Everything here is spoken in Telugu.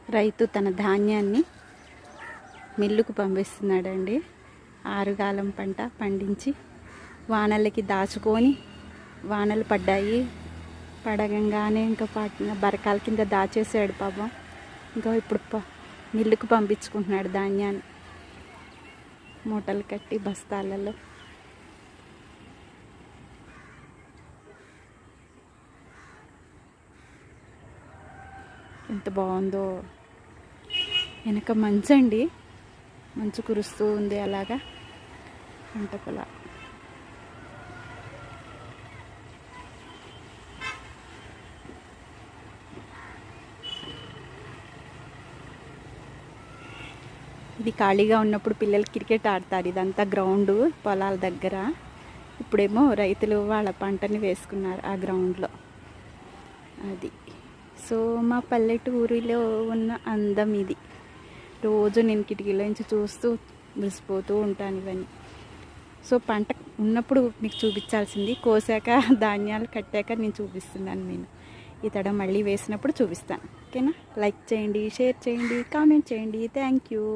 రైతు తన ధాన్యాన్ని మిల్లుకు పంపిస్తున్నాడండి. ఆరుగాలం పంట పండించి వానలకి దాచుకొని, వానలు పడ్డాయి, పడగంగానే ఇంకా బరకాల కింద దాచేసాడు పాపం. ఇంకా ఇప్పుడు మిల్లుకు పంపించుకుంటున్నాడు ధాన్యాన్ని మూటలు కట్టి బస్తాలలో. ఎంత బాగుందో. వెనక మంచు అండి, మంచు కురుస్తూ ఉంది అలాగా పంట పొలా. ఇది ఖాళీగా ఉన్నప్పుడు పిల్లలు క్రికెట్ ఆడతారు. ఇదంతా గ్రౌండ్ పొలాల దగ్గర. ఇప్పుడేమో రైతులు వాళ్ళ పంటని వేసుకున్నారు ఆ గ్రౌండ్లో. అది సో మా పల్లెటూరిలో ఉన్న అందం ఇది. రోజు నేను కిటికీలో నుంచి చూస్తూ మురిసిపోతూ ఉంటాను ఇవన్నీ. సో పంట ఉన్నప్పుడు మీకు చూపించాల్సింది, కోసాక ధాన్యాలు కట్టాక నేను చూపిస్తున్నాను. నేను ఈ తడ మళ్ళీ వేసినప్పుడు చూపిస్తాను. ఓకేనా? లైక్ చేయండి, షేర్ చేయండి, కామెంట్ చేయండి. Thank you.